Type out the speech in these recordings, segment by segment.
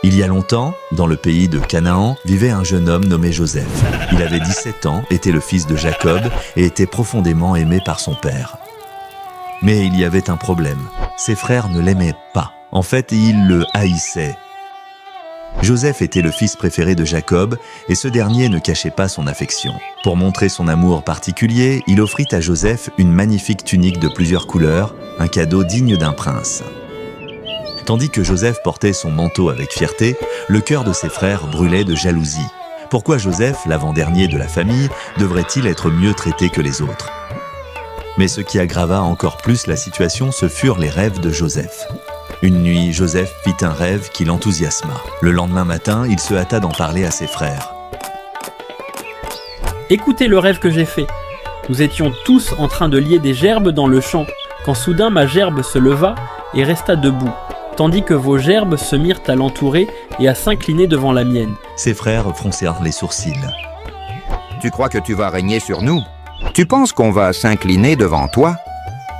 Il y a longtemps, dans le pays de Canaan, vivait un jeune homme nommé Joseph. Il avait 17 ans, était le fils de Jacob et était profondément aimé par son père. Mais il y avait un problème. Ses frères ne l'aimaient pas. En fait, ils le haïssaient. Joseph était le fils préféré de Jacob et ce dernier ne cachait pas son affection. Pour montrer son amour particulier, il offrit à Joseph une magnifique tunique de plusieurs couleurs, un cadeau digne d'un prince. Tandis que Joseph portait son manteau avec fierté, le cœur de ses frères brûlait de jalousie. Pourquoi Joseph, l'avant-dernier de la famille, devrait-il être mieux traité que les autres? Mais ce qui aggrava encore plus la situation, ce furent les rêves de Joseph. Une nuit, Joseph fit un rêve qui l'enthousiasma. Le lendemain matin, il se hâta d'en parler à ses frères. Écoutez le rêve que j'ai fait. Nous étions tous en train de lier des gerbes dans le champ, quand soudain ma gerbe se leva et resta debout, tandis que vos gerbes se mirent à l'entourer et à s'incliner devant la mienne. Ses frères froncèrent les sourcils. Tu crois que tu vas régner sur nous? Tu penses qu'on va s'incliner devant toi?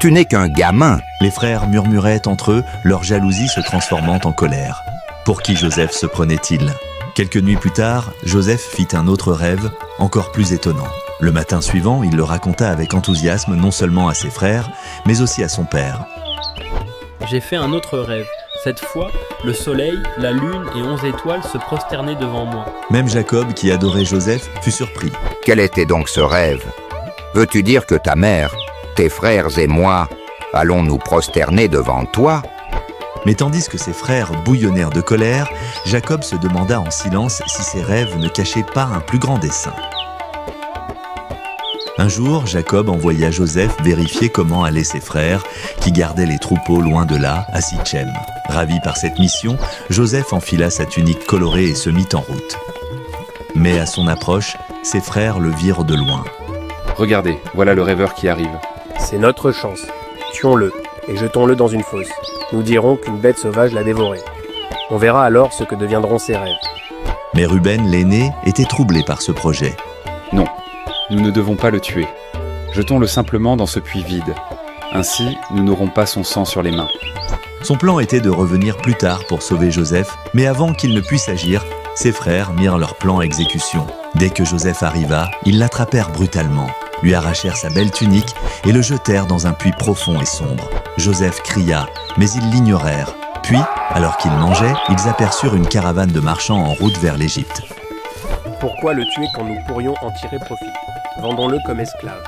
Tu n'es qu'un gamin. Les frères murmuraient entre eux, leur jalousie se transformant en colère. Pour qui Joseph se prenait-il? Quelques nuits plus tard, Joseph fit un autre rêve, encore plus étonnant. Le matin suivant, il le raconta avec enthousiasme non seulement à ses frères, mais aussi à son père. J'ai fait un autre rêve. Cette fois, le soleil, la lune et 11 étoiles se prosternaient devant moi. Même Jacob, qui adorait Joseph, fut surpris. Quel était donc ce rêve? Veux-tu dire que ta mère, tes frères et moi allons nous prosterner devant toi? Mais tandis que ses frères bouillonnèrent de colère, Jacob se demanda en silence si ses rêves ne cachaient pas un plus grand dessein. Un jour, Jacob envoya Joseph vérifier comment allaient ses frères, qui gardaient les troupeaux loin de là, à Sichem. Ravi par cette mission, Joseph enfila sa tunique colorée et se mit en route. Mais à son approche, ses frères le virent de loin. Regardez, voilà le rêveur qui arrive. C'est notre chance. Tuons-le et jetons-le dans une fosse. Nous dirons qu'une bête sauvage l'a dévoré. On verra alors ce que deviendront ses rêves. Mais Ruben, l'aîné, était troublé par ce projet. Non, nous ne devons pas le tuer. Jetons-le simplement dans ce puits vide. Ainsi, nous n'aurons pas son sang sur les mains. Son plan était de revenir plus tard pour sauver Joseph, mais avant qu'il ne puisse agir, ses frères mirent leur plan à exécution. Dès que Joseph arriva, ils l'attrapèrent brutalement, lui arrachèrent sa belle tunique et le jetèrent dans un puits profond et sombre. Joseph cria, mais ils l'ignorèrent. Puis, alors qu'ils mangeaient, ils aperçurent une caravane de marchands en route vers l'Égypte. Pourquoi le tuer quand nous pourrions en tirer profit? Vendons-le comme esclave.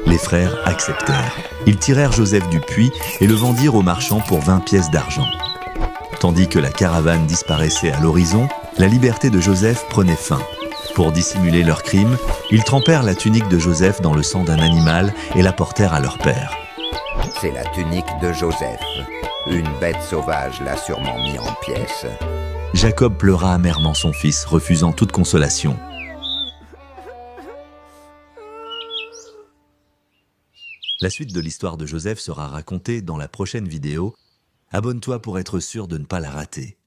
Les frères acceptèrent. Ils tirèrent Joseph du puits et le vendirent aux marchands pour 20 pièces d'argent. Tandis que la caravane disparaissait à l'horizon, la liberté de Joseph prenait fin. Pour dissimuler leur crime, ils trempèrent la tunique de Joseph dans le sang d'un animal et la portèrent à leur père. C'est la tunique de Joseph. Une bête sauvage l'a sûrement mis en pièces. Jacob pleura amèrement son fils, refusant toute consolation. La suite de l'histoire de Joseph sera racontée dans la prochaine vidéo. Abonne-toi pour être sûr de ne pas la rater.